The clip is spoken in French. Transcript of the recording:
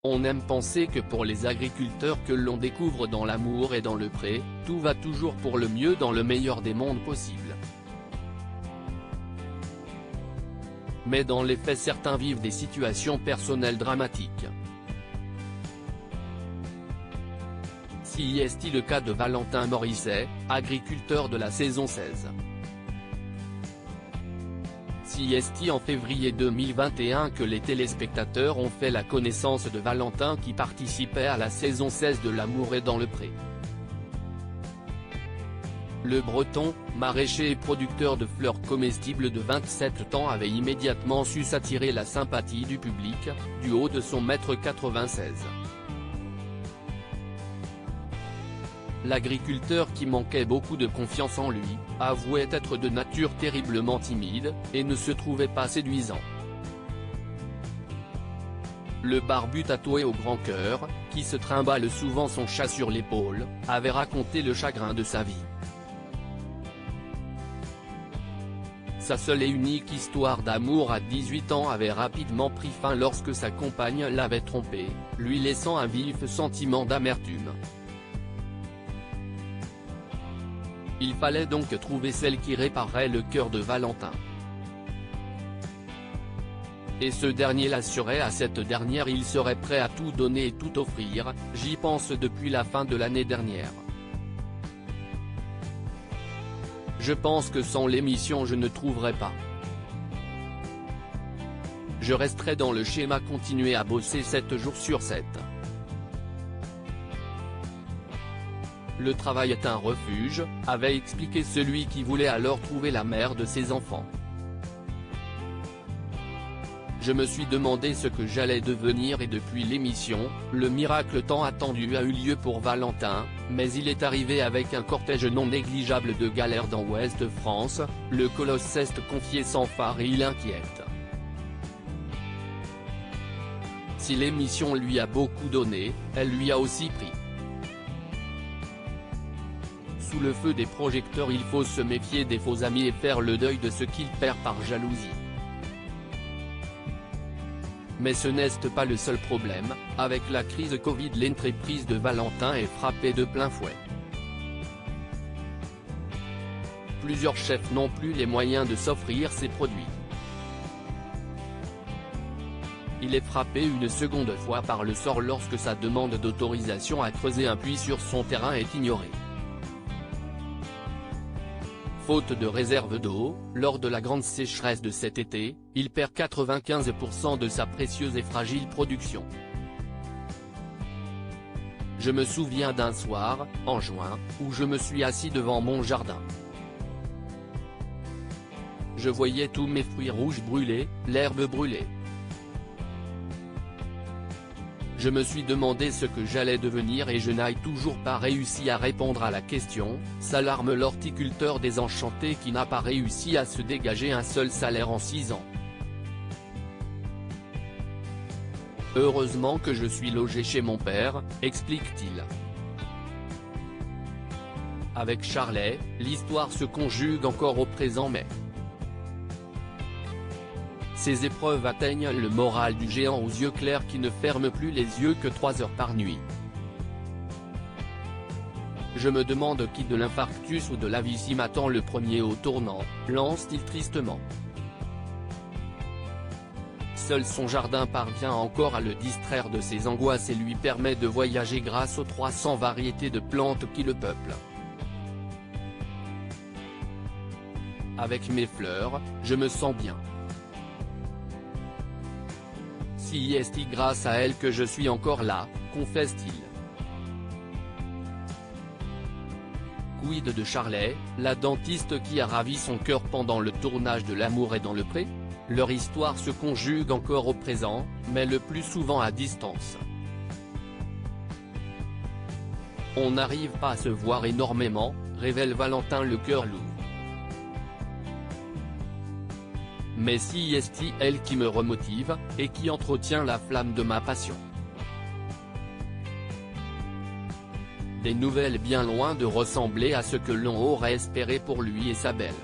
On aime penser que pour les agriculteurs que l'on découvre dans l'amour et dans le pré, tout va toujours pour le mieux dans le meilleur des mondes possibles. Mais dans les faits certains vivent des situations personnelles dramatiques. Si est-il le cas de Valentin Morisset, agriculteur de la saison 16. Si est-il en février 2021 que les téléspectateurs ont fait la connaissance de Valentin qui participait à la saison 16 de L'amour est dans le pré. Le Breton, maraîcher et producteur de fleurs comestibles de 27 ans avait immédiatement su s'attirer la sympathie du public, du haut de son 1,96 m. L'agriculteur qui manquait beaucoup de confiance en lui, avouait être de nature terriblement timide, et ne se trouvait pas séduisant. Le barbu tatoué au grand cœur, qui se trimballe souvent son chat sur l'épaule, avait raconté le chagrin de sa vie. Sa seule et unique histoire d'amour à 18 ans avait rapidement pris fin lorsque sa compagne l'avait trompé, lui laissant un vif sentiment d'amertume. Il fallait donc trouver celle qui réparerait le cœur de Valentin. Et ce dernier l'assurait à cette dernière il serait prêt à tout donner et tout offrir, j'y pense depuis la fin de l'année dernière. Je pense que sans l'émission je ne trouverais pas. Je resterai dans le schéma continuer à bosser 7 jours sur 7. Le travail est un refuge, avait expliqué celui qui voulait alors trouver la mère de ses enfants. Je me suis demandé ce que j'allais devenir et depuis l'émission, le miracle tant attendu a eu lieu pour Valentin, mais il est arrivé avec un cortège non négligeable de galères dans Ouest France, le colosse s'est confié sans phare et il inquiète. Si l'émission lui a beaucoup donné, elle lui a aussi pris. Sous le feu des projecteurs il faut se méfier des faux amis et faire le deuil de ce qu'il perd par jalousie. Mais ce n'est pas le seul problème, avec la crise Covid l'entreprise de Valentin est frappée de plein fouet. Plusieurs chefs n'ont plus les moyens de s'offrir ces produits. Il est frappé une seconde fois par le sort lorsque sa demande d'autorisation à creuser un puits sur son terrain est ignorée. Faute de réserve d'eau, lors de la grande sécheresse de cet été, il perd 95% de sa précieuse et fragile production. Je me souviens d'un soir, en juin, où je me suis assis devant mon jardin. Je voyais tous mes fruits rouges brûlés, l'herbe brûlée. Je me suis demandé ce que j'allais devenir et je n'ai toujours pas réussi à répondre à la question, s'alarme l'horticulteur désenchanté qui n'a pas réussi à se dégager un seul salaire en 6 ans. Heureusement que je suis logé chez mon père, explique-t-il. Avec Charlet, l'histoire se conjugue encore au présent mais ces épreuves atteignent le moral du géant aux yeux clairs qui ne ferme plus les yeux que 3 heures par nuit. Je me demande qui de l'infarctus ou de l'AVC m'attend le premier au tournant, lance-t-il tristement. Seul son jardin parvient encore à le distraire de ses angoisses et lui permet de voyager grâce aux 300 variétés de plantes qui le peuplent. Avec mes fleurs, je me sens bien. Si est grâce à elle que je suis encore là, confesse-t-il. Quid de Charlet, la dentiste qui a ravi son cœur pendant le tournage de L'amour est dans le pré? Leur histoire se conjugue encore au présent, mais le plus souvent à distance. On n'arrive pas à se voir énormément, révèle Valentin le cœur lourd. Mais si est elle qui me remotive, et qui entretient la flamme de ma passion. Des nouvelles bien loin de ressembler à ce que l'on aurait espéré pour lui et sa belle.